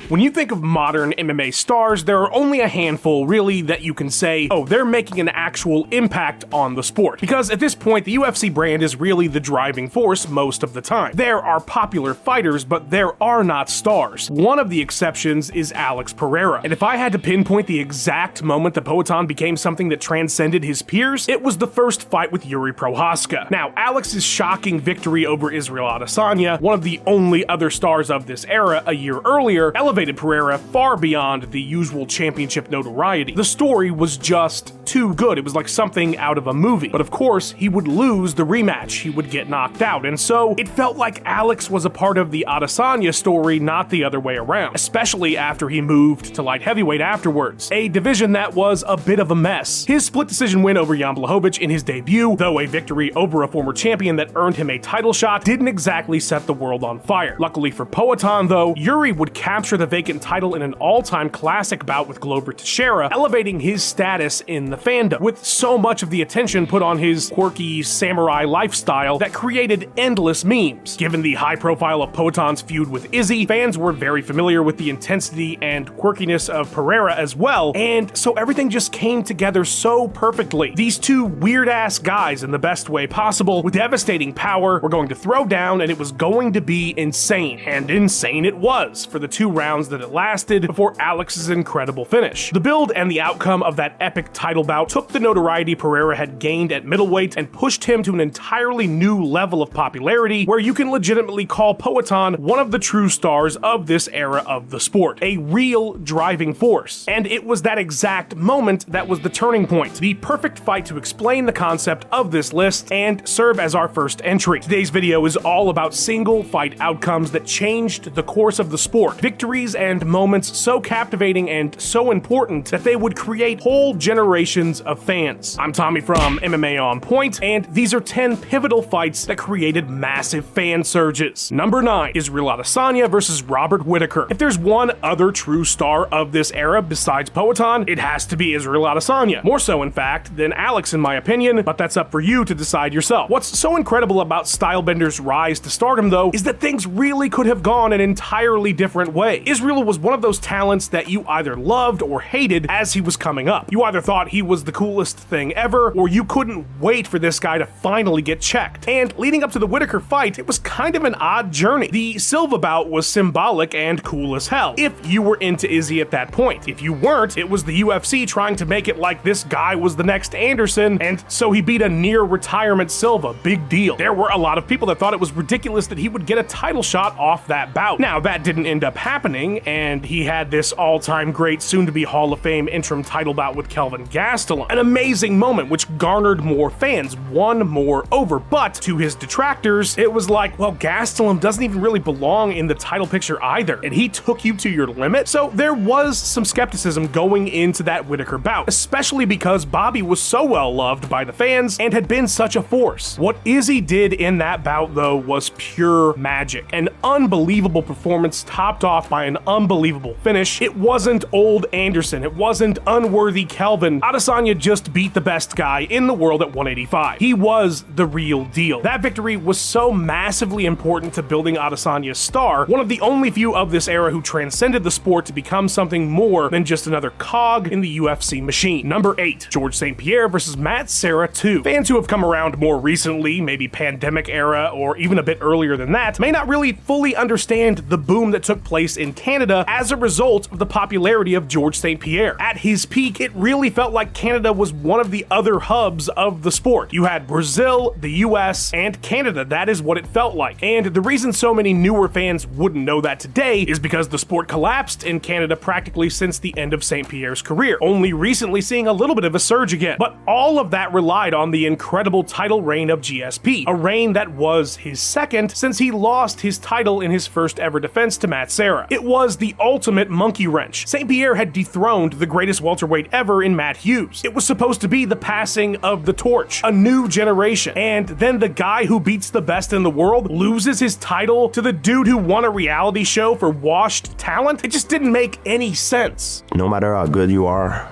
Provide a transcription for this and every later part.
When you think of modern MMA stars, there are only a handful, really, that you can say, oh, they're making an actual impact on the sport. Because at this point, the UFC brand is really the driving force most of the time. There are popular fighters, but there are not stars. One of the exceptions is Alex Pereira. And if I had to pinpoint the exact moment that Poatan became something that transcended his peers, it was the first fight with Yuri Prochazka. Now, Alex's shocking victory over Israel Adesanya, one of the only other stars of this era a year earlier, elevated Pereira far beyond the usual championship notoriety. The story was just too good. It was like something out of a movie. But of course, he would lose the rematch. He would get knocked out. And so it felt like Alex was a part of the Adesanya story, not the other way around, especially after he moved to light heavyweight afterwards, a division that was a bit of a mess. His split decision win over Jan Blachowicz in his debut, though a victory over a former champion that earned him a title shot, didn't exactly set the world on fire. Luckily for Poatan, though, Yuri would capture the vacant title in an all-time classic bout with Glover Teixeira, elevating his status in the fandom, with so much of the attention put on his quirky samurai lifestyle that created endless memes. Given the high profile of Poatan's feud with Izzy, fans were very familiar with the intensity and quirkiness of Pereira as well, and so everything just came together so perfectly. These two weird-ass guys, in the best way possible, with devastating power, were going to throw down, and it was going to be insane. And insane it was, for the 2 rounds that it lasted before Alex's incredible finish. The build and the outcome of that epic title bout took the notoriety Pereira had gained at middleweight and pushed him to an entirely new level of popularity, where you can legitimately call Poatan one of the true stars of this era of the sport, a real driving force. And it was that exact moment that was the turning point, the perfect fight to explain the concept of this list and serve as our first entry. Today's video is all about single fight outcomes that changed the course of the sport, victories and moments so captivating and so important that they would create whole generations of fans. I'm Tommy from MMA On Point, and these are 10 pivotal fights that created massive fan surges. Number 9, Israel Adesanya versus Robert Whittaker. If there's one other true star of this era besides Poatan, it has to be Israel Adesanya. More so, in fact, than Alex in my opinion, but that's up for you to decide yourself. What's so incredible about Stylebender's rise to stardom, though, is that things really could have gone an entirely different way. Israel was one of those talents that you either loved or hated as he was coming up. You either thought he was the coolest thing ever, or you couldn't wait for this guy to finally get checked. And leading up to the Whittaker fight, it was kind of an odd journey. The Silva bout was symbolic and cool as hell, if you were into Izzy at that point. If you weren't, it was the UFC trying to make it like this guy was the next Anderson, and so he beat a near-retirement Silva. Big deal. There were a lot of people that thought it was ridiculous that he would get a title shot off that bout. Now, that didn't end up happening, and he had this all-time great, soon-to-be Hall of Fame interim title bout with Kelvin Gastelum. An amazing moment which garnered more fans, won more over, but to his detractors, it was like, well, Gastelum doesn't even really belong in the title picture either, and he took you to your limit. So there was some skepticism going into that Whittaker bout, especially because Bobby was so well loved by the fans and had been such a force. What Izzy did in that bout, though, was pure magic. An unbelievable performance topped off by an unbelievable finish. It wasn't old Anderson. It wasn't unworthy Kelvin. Adesanya just beat the best guy in the world at 185. He was the real deal. That victory was so massively important to building Adesanya's star, one of the only few of this era who transcended the sport to become something more than just another cog in the UFC machine. Number 8, George St. Pierre versus Matt Serra 2. Fans who have come around more recently, maybe pandemic era or even a bit earlier than that, may not really fully understand the boom that took place in Canada as a result of the popularity of George St. Pierre. At his peak, it really felt like Canada was one of the other hubs of the sport. You had Brazil, the US, and Canada. That is what it felt like. And the reason so many newer fans wouldn't know that today is because the sport collapsed in Canada practically since the end of St. Pierre's career, only recently seeing a little bit of a surge again. But all of that relied on the incredible title reign of GSP, a reign that was his second since he lost his title in his first ever defense to Matt Serra. It was the ultimate monkey wrench. St. Pierre had dethroned the greatest welterweight ever in Matt Hughes. It was supposed to be the passing of the torch, a new generation, and then the guy who beats the best in the world loses his title to the dude who won a reality show for washed talent? It just didn't make any sense. No matter how good you are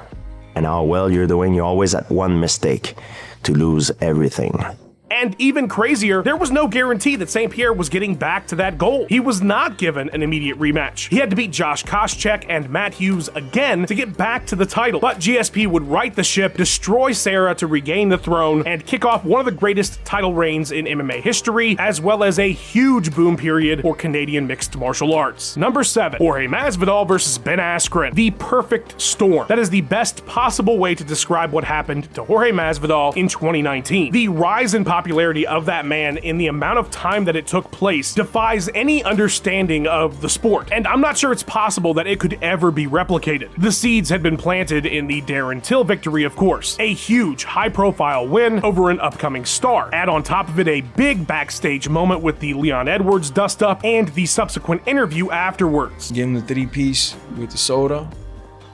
and how well you're doing, you always at one mistake to lose everything. And even crazier, there was no guarantee that St. Pierre was getting back to that goal. He was not given an immediate rematch. He had to beat Josh Koscheck and Matt Hughes again to get back to the title. But GSP would right the ship, destroy Serra to regain the throne, and kick off one of the greatest title reigns in MMA history, as well as a huge boom period for Canadian mixed martial arts. Number 7, Jorge Masvidal versus Ben Askren. The perfect storm. That is the best possible way to describe what happened to Jorge Masvidal in 2019. The rise in popularity of that man in the amount of time that it took place defies any understanding of the sport, and I'm not sure it's possible that it could ever be replicated. The seeds had been planted in the Darren Till victory, of course, a huge high-profile win over an upcoming star. Add on top of it a big backstage moment with the Leon Edwards dust-up and the subsequent interview afterwards. Give him the 3-piece with the soda,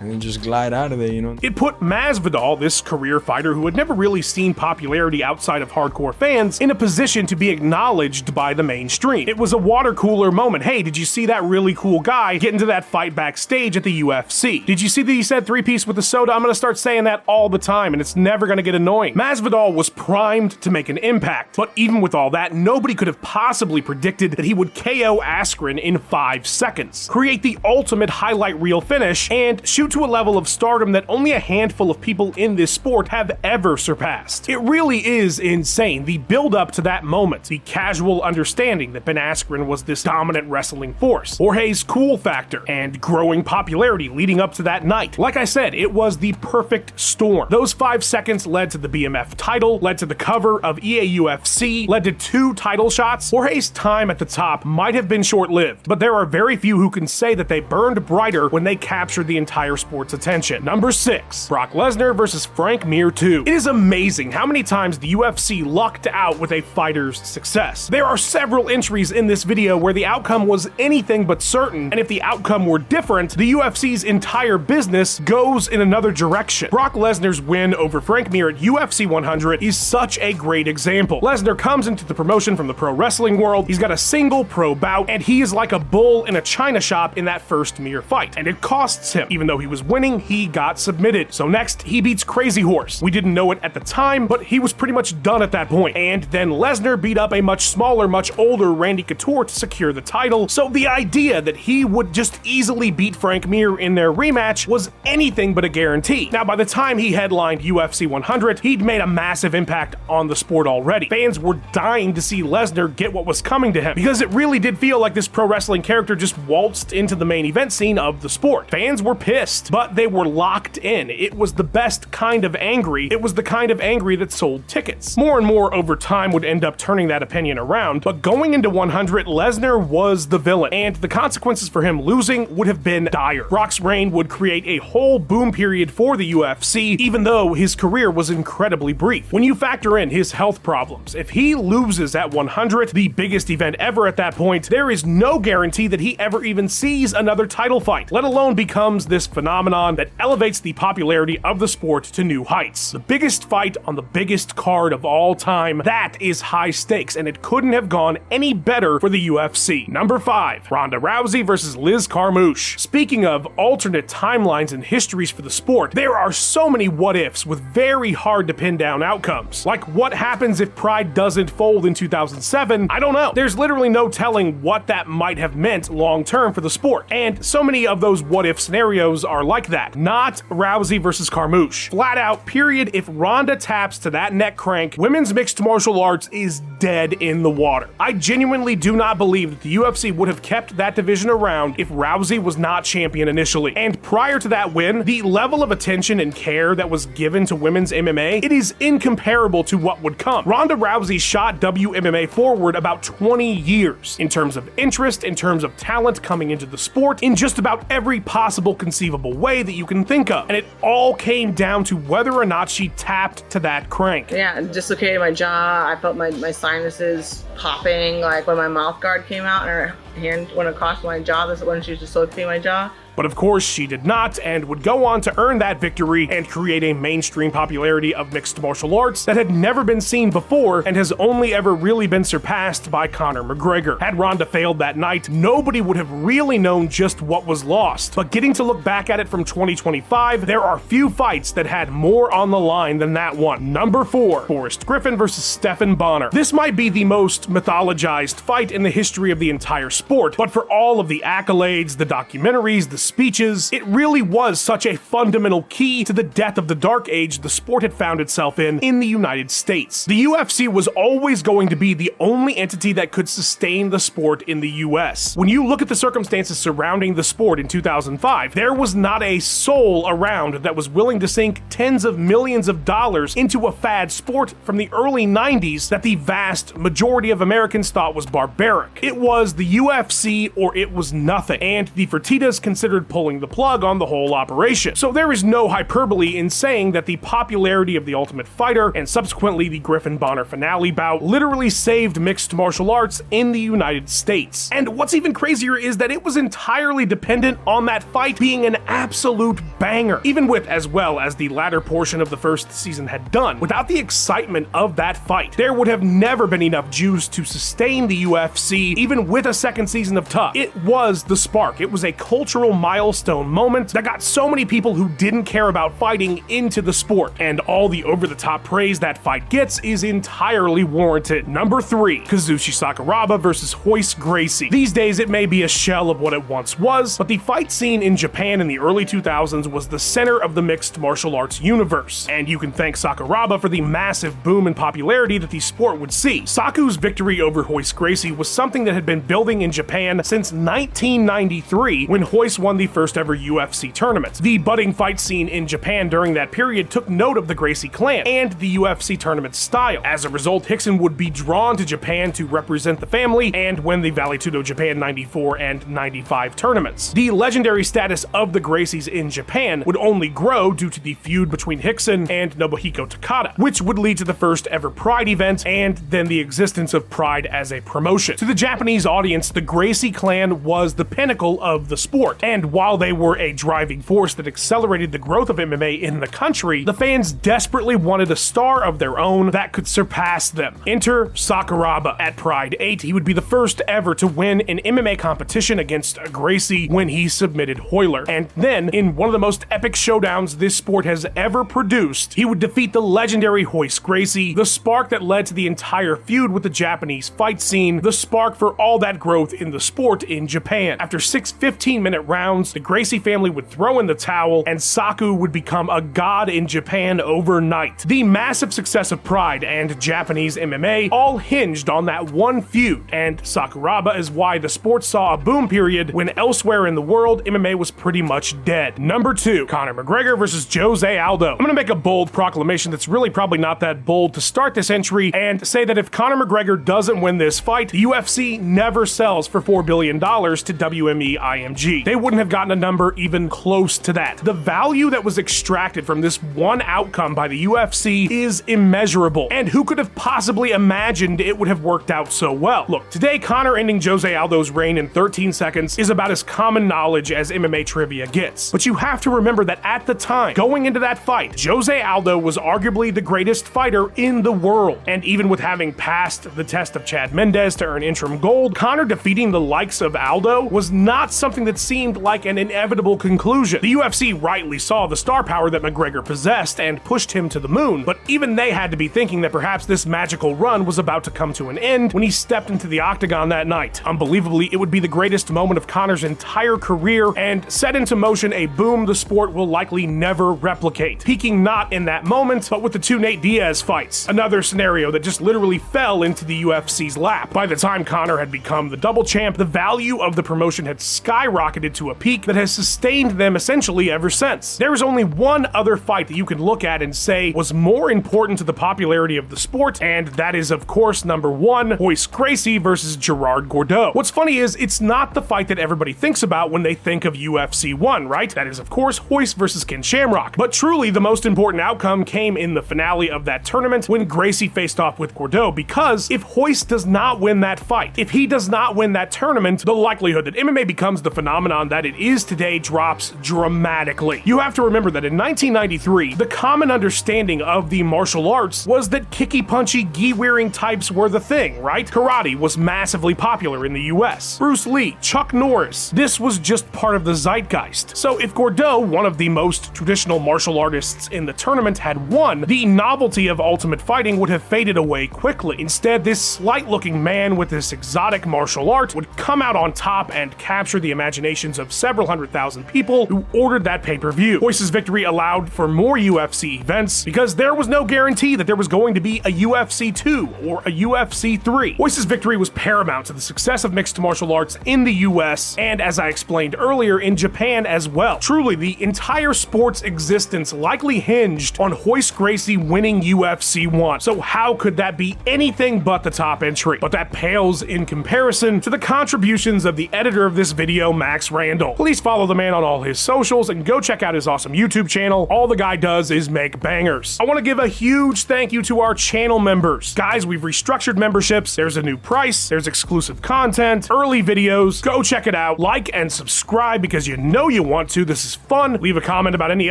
and then just glide out of there, you know? It put Masvidal, this career fighter who had never really seen popularity outside of hardcore fans, in a position to be acknowledged by the mainstream. It was a water cooler moment. Hey, did you see that really cool guy get into that fight backstage at the UFC? Did you see that he said 3-piece with the soda? I'm gonna start saying that all the time, and it's never gonna get annoying. Masvidal was primed to make an impact, but even with all that, nobody could have possibly predicted that he would KO Askren in 5 seconds, create the ultimate highlight reel finish, and shoot to a level of stardom that only a handful of people in this sport have ever surpassed. It really is insane, the build up to that moment, the casual understanding that Ben Askren was this dominant wrestling force, Jorge's cool factor, and growing popularity leading up to that night. Like I said, it was the perfect storm. Those 5 seconds led to the BMF title, led to the cover of EAUFC, led to 2 title shots. Jorge's time at the top might have been short-lived, but there are very few who can say that they burned brighter when they captured the entire sport's attention. Number 6, Brock Lesnar versus Frank Mir 2. It is amazing how many times the UFC lucked out with a fighter's success. There are several entries in this video where the outcome was anything but certain, and if the outcome were different, the UFC's entire business goes in another direction. Brock Lesnar's win over Frank Mir at UFC 100 is such a great example. Lesnar comes into the promotion from the pro wrestling world, he's got a single pro bout, and he is like a bull in a china shop in that first Mir fight, and it costs him. Even though he was winning, he got submitted. So next, he beats Crazy Horse. We didn't know it at the time, but he was pretty much done at that point. And then Lesnar beat up a much smaller, much older Randy Couture to secure the title. So the idea that he would just easily beat Frank Mir in their rematch was anything but a guarantee. Now, by the time he headlined UFC 100, he'd made a massive impact on the sport already. Fans were dying to see Lesnar get what was coming to him, because it really did feel like this pro wrestling character just waltzed into the main event scene of the sport. Fans were pissed, but they were locked in. It was the best kind of angry. It was the kind of angry that sold tickets. More and more over time would end up turning that opinion around, but going into 100, Lesnar was the villain, and the consequences for him losing would have been dire. Brock's reign would create a whole boom period for the UFC, even though his career was incredibly brief. When you factor in his health problems, if he loses at 100, the biggest event ever at that point, there is no guarantee that he ever even sees another title fight, let alone becomes this phenomenon that elevates the popularity of the sport to new heights. The biggest fight on the biggest card of all time, that is high stakes, and it couldn't have gone any better for the UFC. Number 5, Ronda Rousey versus Liz Carmouche. Speaking of alternate timelines and histories for the sport, there are so many what-ifs with very hard to pin down outcomes. Like, what happens if Pride doesn't fold in 2007? I don't know. There's literally no telling what that might have meant long-term for the sport, and so many of those what-if scenarios are like that. Not Rousey versus Carmouche. Flat out, period, if Ronda taps to that neck crank, women's mixed martial arts is dead in the water. I genuinely do not believe that the UFC would have kept that division around if Rousey was not champion initially. And prior to that win, the level of attention and care that was given to women's MMA, it is incomparable to what would come. Ronda Rousey shot WMMA forward about 20 years in terms of interest, in terms of talent coming into the sport, in just about every possible conceivable way that you can think of. And it all came down to whether or not she tapped to that crank. Yeah, it dislocated my jaw. I felt my sinuses popping, like when my mouth guard came out and her hand went across my jaw. That's when she was dislocating my jaw. But of course, she did not, and would go on to earn that victory and create a mainstream popularity of mixed martial arts that had never been seen before and has only ever really been surpassed by Conor McGregor. Had Ronda failed that night, nobody would have really known just what was lost. But getting to look back at it from 2025, there are few fights that had more on the line than that one. Number 4, Forrest Griffin versus Stephan Bonnar. This might be the most mythologized fight in the history of the entire sport, but for all of the accolades, the documentaries, the speeches, it really was such a fundamental key to the death of the dark age the sport had found itself in the United States. The UFC was always going to be the only entity that could sustain the sport in the US. When you look at the circumstances surrounding the sport in 2005, there was not a soul around that was willing to sink tens of millions of dollars into a fad sport from the early 90s that the vast majority of Americans thought was barbaric. It was the UFC or it was nothing, and the Fertittas considered pulling the plug on the whole operation. So there is no hyperbole in saying that the popularity of The Ultimate Fighter and subsequently the Griffin-Bonnar finale bout literally saved mixed martial arts in the United States. And what's even crazier is that it was entirely dependent on that fight being an absolute banger, even with as well as the latter portion of the first season had done. Without the excitement of that fight, there would have never been enough juice to sustain the UFC, even with a second season of Tough. It was the spark. It was a cultural milestone moment that got so many people who didn't care about fighting into the sport, and all the over-the-top praise that fight gets is entirely warranted. Number 3, Kazushi Sakuraba versus Royce Gracie. These days, it may be a shell of what it once was, but the fight scene in Japan in the early 2000s was the center of the mixed martial arts universe, and you can thank Sakuraba for the massive boom in popularity that the sport would see. Saku's victory over Royce Gracie was something that had been building in Japan since 1993, when Royce won the first ever UFC tournament. The budding fight scene in Japan during that period took note of the Gracie clan and the UFC tournament style. As a result, Rickson would be drawn to Japan to represent the family and win the Vale Tudo Japan 94 and 95 tournaments. The legendary status of the Gracies in Japan would only grow due to the feud between Rickson and Nobuhiko Takada, which would lead to the first ever Pride event and then the existence of Pride as a promotion. To the Japanese audience, the Gracie clan was the pinnacle of the sport, and while they were a driving force that accelerated the growth of MMA in the country, the fans desperately wanted a star of their own that could surpass them. Enter Sakuraba. At Pride 8, he would be the first ever to win an MMA competition against Gracie when he submitted Hoyler, and then, in one of the most epic showdowns this sport has ever produced, he would defeat the legendary Royce Gracie, the spark that led to the entire feud with the Japanese fight scene, the spark for all that growth in the sport in Japan. After 6 15-minute rounds, the Gracie family would throw in the towel, and Saku would become a god in Japan overnight. The massive success of Pride and Japanese MMA all hinged on that one feud, and Sakuraba is why the sport saw a boom period when elsewhere in the world, MMA was pretty much dead. Number 2, Conor McGregor versus Jose Aldo. I'm gonna make a bold proclamation that's really probably not that bold to start this entry and say that if Conor McGregor doesn't win this fight, the UFC never sells for $4 billion to WME IMG. They wouldn't have gotten a number even close to that. The value that was extracted from this one outcome by the UFC is immeasurable, and who could have possibly imagined it would have worked out so well? Look, today Conor ending Jose Aldo's reign in 13 seconds is about as common knowledge as MMA trivia gets, but you have to remember that at the time, going into that fight, Jose Aldo was arguably the greatest fighter in the world, and even with having passed the test of Chad Mendes to earn interim gold, Conor defeating the likes of Aldo was not something that seemed like an inevitable conclusion. The UFC rightly saw the star power that McGregor possessed and pushed him to the moon, but even they had to be thinking that perhaps this magical run was about to come to an end when he stepped into the octagon that night. Unbelievably, it would be the greatest moment of Conor's entire career and set into motion a boom the sport will likely never replicate, peaking not in that moment, but with the 2 Nate Diaz fights, another scenario that just literally fell into the UFC's lap. By the time Conor had become the double champ, the value of the promotion had skyrocketed to a peak that has sustained them essentially ever since. There is only one other fight that you can look at and say was more important to the popularity of the sport, and that is of course number 1, Royce Gracie versus Gerard Gordeau. What's funny is it's not the fight that everybody thinks about when they think of UFC 1, right? That is of course course, Royce versus Ken Shamrock. But truly, the most important outcome came in the finale of that tournament when Gracie faced off with Gordeau, because if Royce does not win that fight, if he does not win that tournament, the likelihood that MMA becomes the phenomenon that it is today drops dramatically. You have to remember that in 1993, the common understanding of the martial arts was that kicky-punchy, gi-wearing types were the thing, right? Karate was massively popular in the US. Bruce Lee, Chuck Norris, this was just part of the zeitgeist. So if Gordeau, one of the most traditional martial artists in the tournament, had won, the novelty of Ultimate Fighting would have faded away quickly. Instead, this slight-looking man with this exotic martial art would come out on top and capture the imaginations of several 100,000 people who ordered that pay-per-view. Royce's victory allowed for more UFC events because there was no guarantee that there was going to be a UFC 2 or a UFC 3. Royce's victory was paramount to the success of mixed martial arts in the US and, as I explained earlier, in Japan as well. Truly, the entire sport's existence likely hinged on Royce Gracie winning UFC 1. So how could that be anything but the top entry? But that pales in comparison to the contributions of the editor of this video, Max Randall. Please follow the man on all his socials and go check out his awesome YouTube channel. All the guy does is make bangers. I want to give a huge thank you to our channel members. Guys, we've restructured memberships. There's a new price, there's exclusive content, early videos. Go check it out. Like and subscribe because you know you want to. This is fun. Leave a comment about any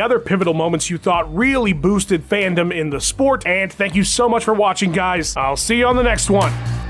other pivotal moments you thought really boosted fandom in the sport. And thank you so much for watching, guys. I'll see you on the next one.